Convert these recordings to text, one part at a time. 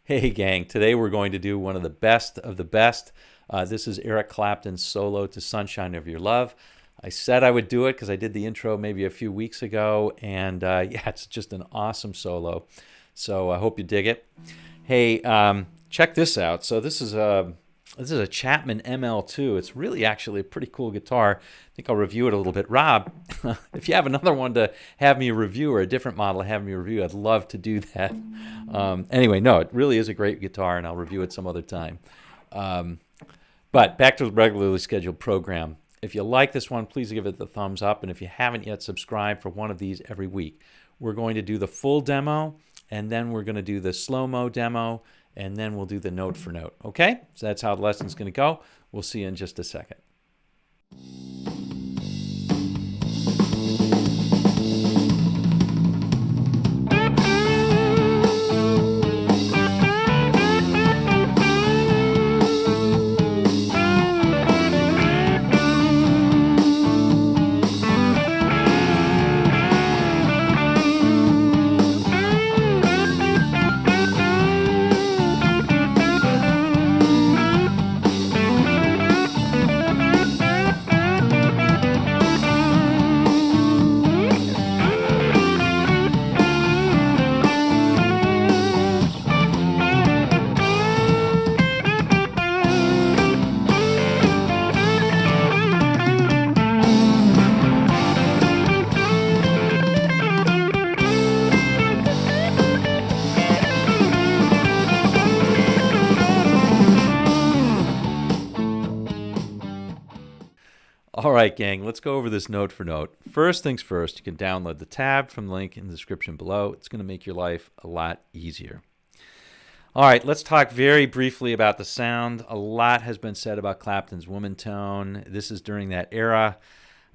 Hey gang, today we're going to do one of the best of the best. This is Eric Clapton's solo to Sunshine of Your Love. I said I would do it because I did the intro maybe a few weeks ago, and yeah, it's just an awesome solo. So I hope you dig it. Hey, check this out. So this is a Chapman ML2. It's really actually a pretty cool guitar. I think I'll review it a little bit. Rob, if you have another one to have me review or a different model to have me review, I'd love to do that. Anyway, no, it really is a great guitar, and I'll review it some other time. But back to the regularly scheduled program. If you like this one, please give it the thumbs up. And if you haven't yet, subscribe for one of these every week. We're going to do the full demo, and then we're going to do the slow-mo demo, and then we'll do the note for note. Okay? So that's how the lesson's going to go. We'll see you in just a second. All right, gang, let's go over this note for note. First things first, you can download the tab from the link in the description below. It's going to make your life a lot easier. All right, let's talk very briefly about the sound. A lot has been said about Clapton's woman tone. This is during that era.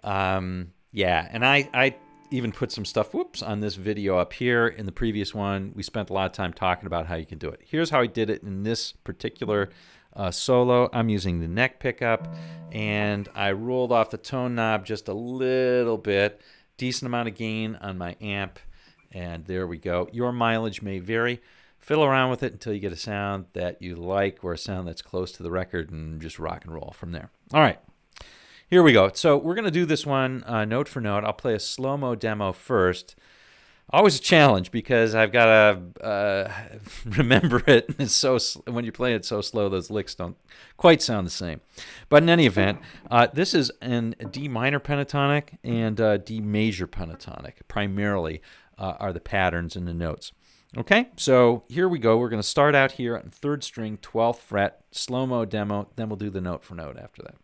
Yeah, and I even put some stuff, on this video up here. In the previous one, we spent a lot of time talking about how you can do it. Here's how I did it in this particular solo. I'm using the neck pickup, and I rolled off the tone knob just a little bit. Decent amount of gain on my amp, and there we go. Your mileage may vary. Fiddle around with it until you get a sound that you like or a sound that's close to the record, and just rock and roll from there. All right, here we go. So we're going to do this one note for note. I'll play a slow-mo demo first. Always a challenge because I've got to remember it. It's so when you play it so slow, those licks don't quite sound the same. But in any event, this is in D minor pentatonic and D major pentatonic. Primarily are the patterns in the notes. Okay, so here we go. We're going to start out here on 3rd string, 12th fret, slow-mo demo. Then we'll do the note for note after that.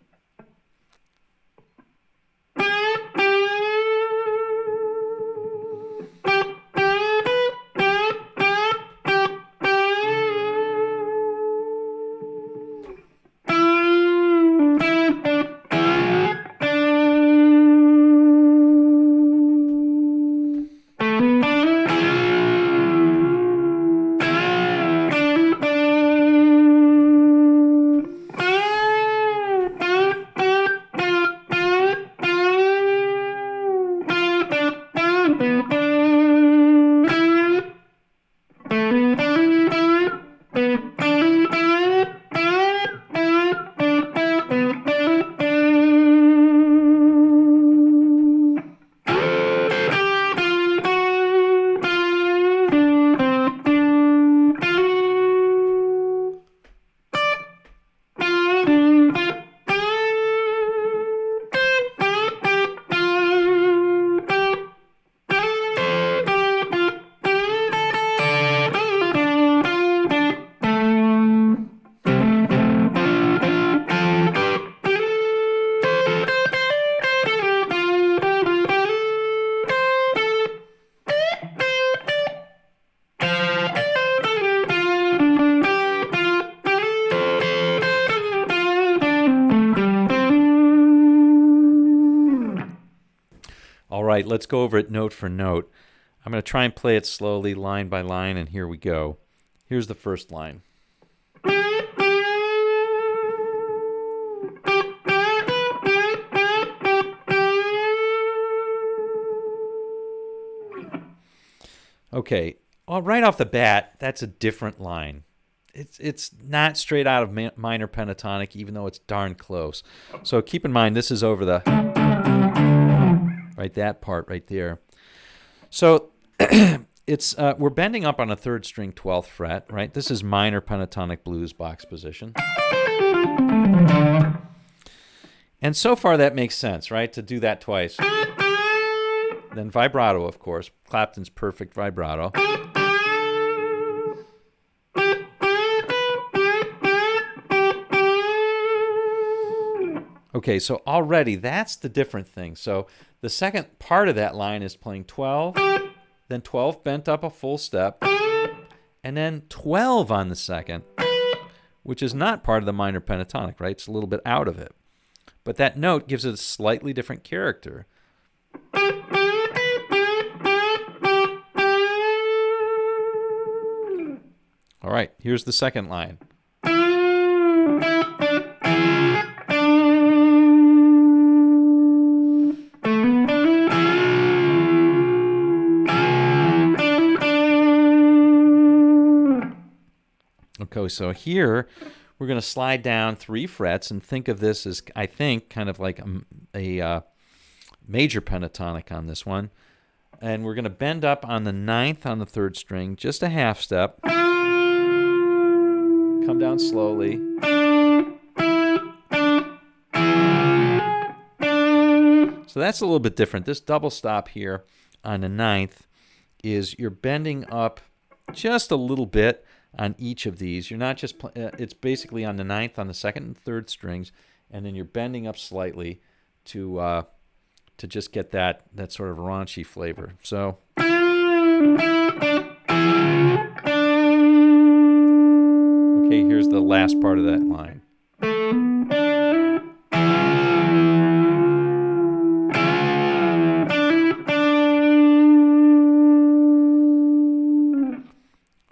All right, let's go over it note for note. I'm going to try and play it slowly, line by line, and here we go. Here's the first line. Okay, well, right off the bat, that's a different line. it's not straight out of minor pentatonic, even though it's darn close. So keep in mind, this is over the, right, that part right there. So we're bending up on a 3rd string 12th fret, right? This is minor pentatonic blues box position. And so far that makes sense, right? To do that twice. Then vibrato, of course. Clapton's perfect vibrato. Okay, so already that's the different thing. So the second part of that line is playing 12, then 12 bent up a full step, and then 12 on the second, which is not part of the minor pentatonic, right? It's a little bit out of it. But that note gives it a slightly different character. All right, here's the second line. Okay, so here we're going to slide down 3 frets and think of this as, I think, kind of like a major pentatonic on this one. And we're going to bend up on the 9th on the 3rd string, just a half step. Come down slowly. So that's a little bit different. This double stop here on the 9th is you're bending up just a little bit on each of these. You're not just, it's basically on the 9th, on the 2nd and 3rd strings, and then you're bending up slightly to just get that sort of raunchy flavor. So. Okay, here's the last part of that line.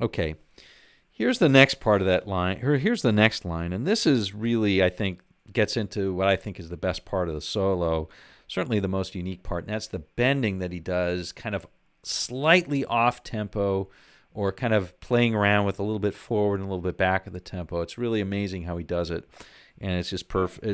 Okay, here's the next part of that line. Here's the next line, and this is really, I think, gets into what I think is the best part of the solo, certainly the most unique part, and that's the bending that he does, kind of slightly off-tempo, or kind of playing around with a little bit forward and a little bit back of the tempo. It's really amazing how he does it, and it's just perfect.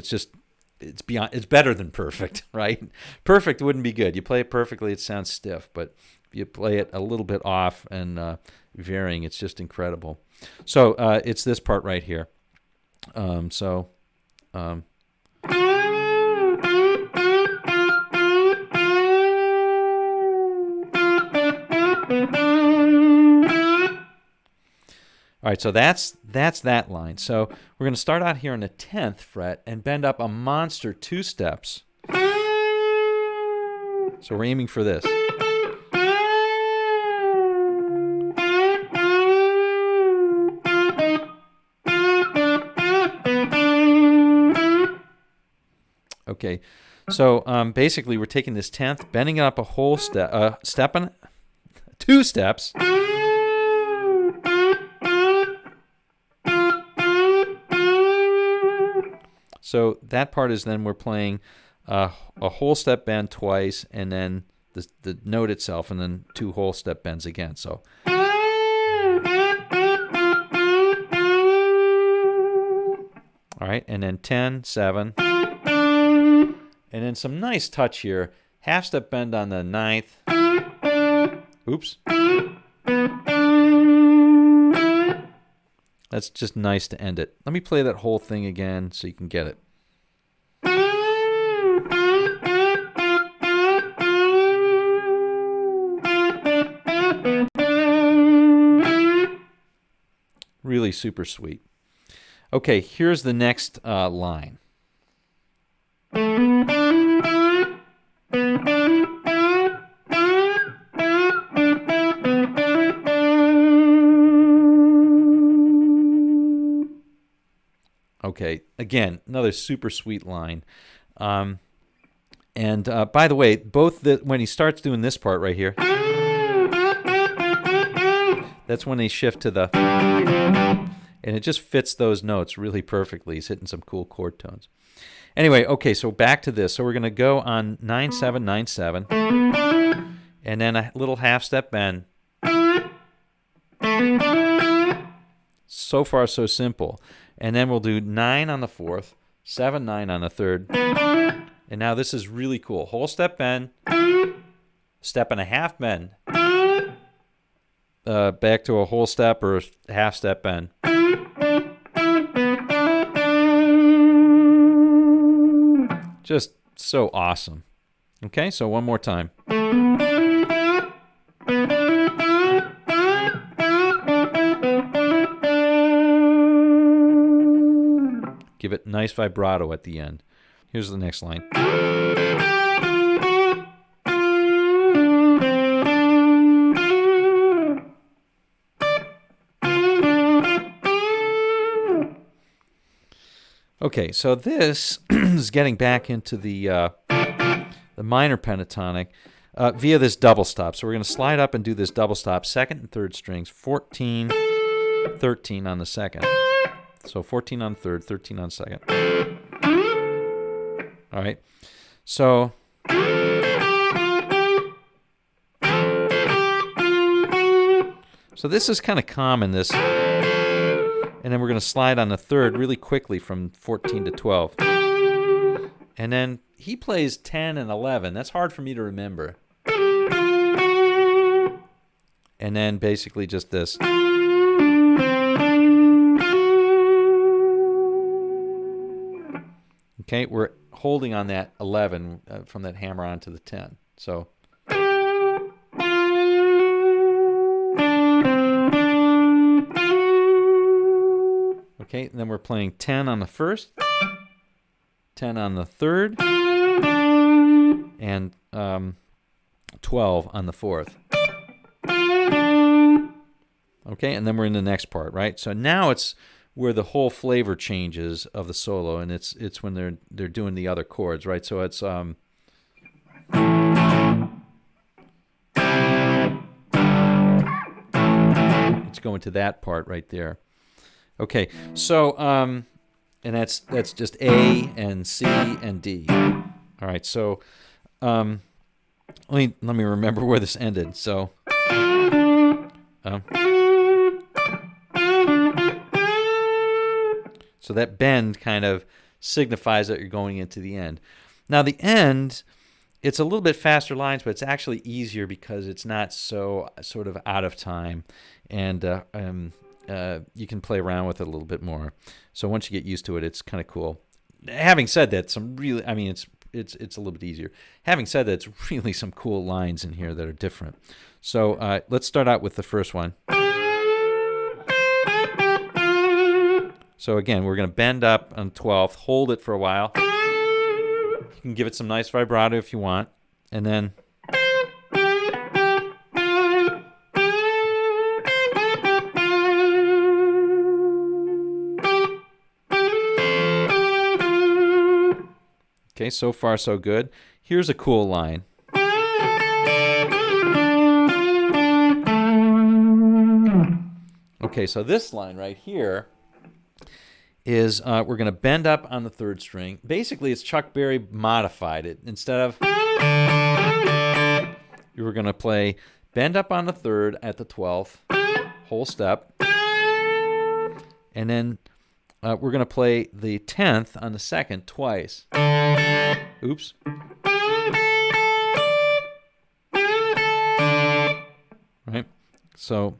It's better than perfect, right? Perfect wouldn't be good. You play it perfectly, it sounds stiff, but if you play it a little bit off and varying, it's just incredible. So it's this part right here. All right, so that's that line. So we're going to start out here on the 10th fret and bend up a monster 2 steps. So we're aiming for this. Okay, so basically we're taking this 10th, bending it up a whole step, 2 steps. So that part is then we're playing a whole step bend twice, and then the note itself, and then 2 whole step bends again. So. All right, and then 10, 7. And then some nice touch here. Half step bend on the 9th. Oops. That's just nice to end it. Let me play that whole thing again so you can get it. Really super sweet. Okay, here's the next line. Okay, again, another super sweet line. By the way, when he starts doing this part right here, that's when they shift to the, and it just fits those notes really perfectly. He's hitting some cool chord tones. Anyway, okay, so back to this. So we're going to go on 9-7, 9-7, and then a little half step bend. So far, so simple. And then we'll do 9 on the 4th, 7, 9 on the 3rd. And now this is really cool. Whole step bend, step and a half bend, back to a whole step or half step bend. Just so awesome. Okay, so one more time. Give it nice vibrato at the end. Here's the next line. Okay, so this is getting back into the minor pentatonic via this double stop. So we're going to slide up and do this double stop, 2nd and 3rd strings, 14, 13 on the 2nd. So 14 on 3rd, 13 on 2nd. All right. So this is kind of common, this. And then we're going to slide on the 3rd really quickly from 14 to 12. And then he plays 10 and 11. That's hard for me to remember. And then basically just this. Okay, we're holding on that 11 from that hammer on to the 10. So. Okay, and then we're playing 10 on the 1st, 10 on the 3rd, and 12 on the 4th. Okay, and then we're in the next part, right? So now it's where the whole flavor changes of the solo, and it's when they're doing the other chords, right? So it's going to that part right there. Okay, so and that's just A and C and D. All right, so let me remember where this ended. So so that bend kind of signifies that you're going into the end. Now the end, it's a little bit faster lines, but it's actually easier because it's not so sort of out of time, and you can play around with it a little bit more. So once you get used to it, it's kind of cool. Having said that, it's a little bit easier. Having said that, it's really some cool lines in here that are different. So let's start out with the first one. So again, we're going to bend up on 12th, hold it for a while. You can give it some nice vibrato if you want, and then okay, so far so good. Here's a cool line. Okay, so this line right here is we're going to bend up on the 3rd string. Basically, it's Chuck Berry modified it. Instead of you were going to play bend up on the 3rd at the 12th, whole step, and then we're going to play the 10th on the 2nd twice. Oops. Right? So.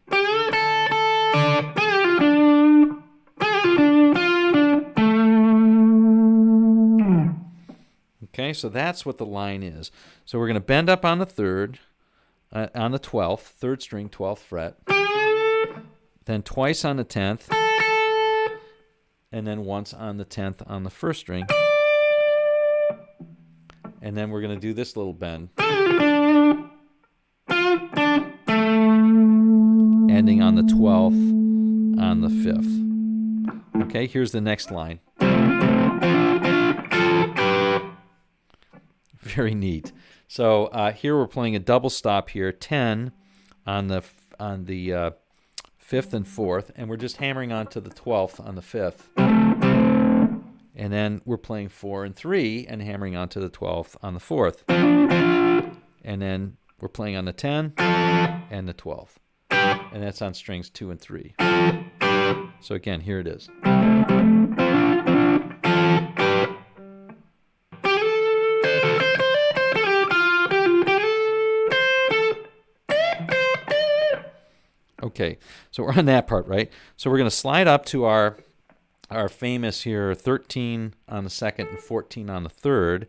Okay, so that's what the line is. So we're going to bend up on the 3rd, on the 12th, 3rd string, 12th fret, then twice on the 10th, and then once on the 10th on the 1st string. And then we're going to do this little bend, ending on the 12th on the 5th. Okay, here's the next line. Very neat. So here we're playing a double stop here, 10 on the 5th and 4th, and we're just hammering on to the 12th on the 5th. And then we're playing 4 and 3 and hammering on to the 12th on the 4th. And then we're playing on the 10 and the 12th. And that's on strings 2 and 3. So again, here it is. Okay, so we're on that part, right? So we're going to slide up to our famous here 13 on the second and 14 on the third.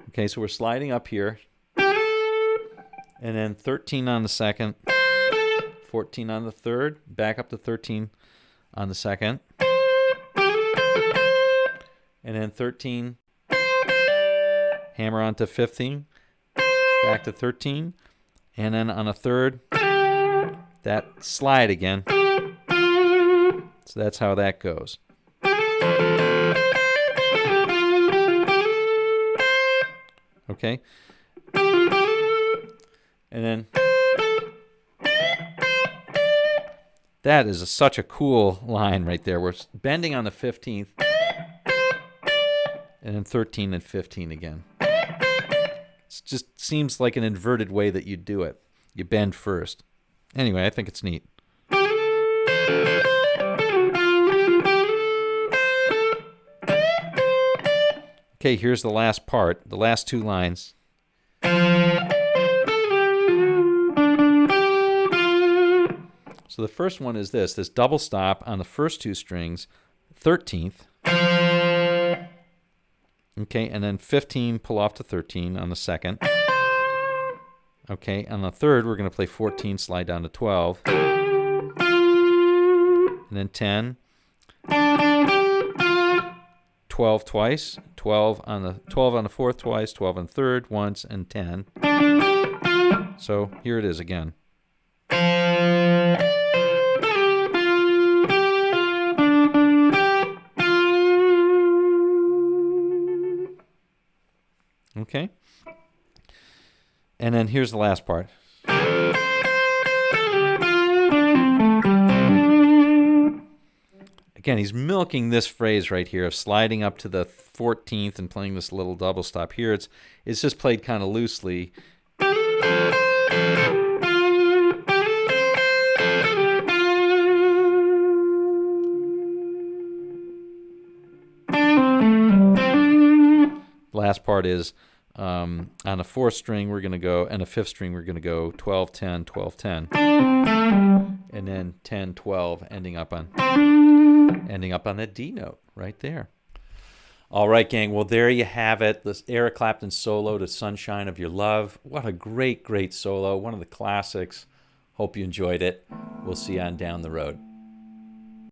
Okay, so we're sliding up here, and then 13 on the second, 14 on the third, back up to 13 on the second, and then 13, hammer onto 15, back to 13, and then on a third, that slide again. So that's how that goes. Okay? And then that is such a cool line right there. We're bending on the 15th, and then 13 and 15 again. It just seems like an inverted way that you do it. You bend first. Anyway, I think it's neat. Okay, here's the last part, the last two lines. So the first one is this double stop on the first two strings, 13th. Okay, and then 15, pull off to 13 on the second. Okay, on the third, we're going to play 14, slide down to 12. And then 10. 12 twice, 12 on the fourth twice, 12 on the third once, and 10. So here it is again. Okay. And then here's the last part. Again, he's milking this phrase right here of sliding up to the 14th and playing this little double stop here. It's just played kind of loosely. Last part is on a fourth string we're going to go, and a fifth string we're going to go 12, 10, 12, 10. And then 10, 12, ending up on that D note right there. All right, gang. Well, there you have it. This Eric Clapton solo to Sunshine of Your Love. What a great, great solo. One of the classics. Hope you enjoyed it. We'll see you on down the road.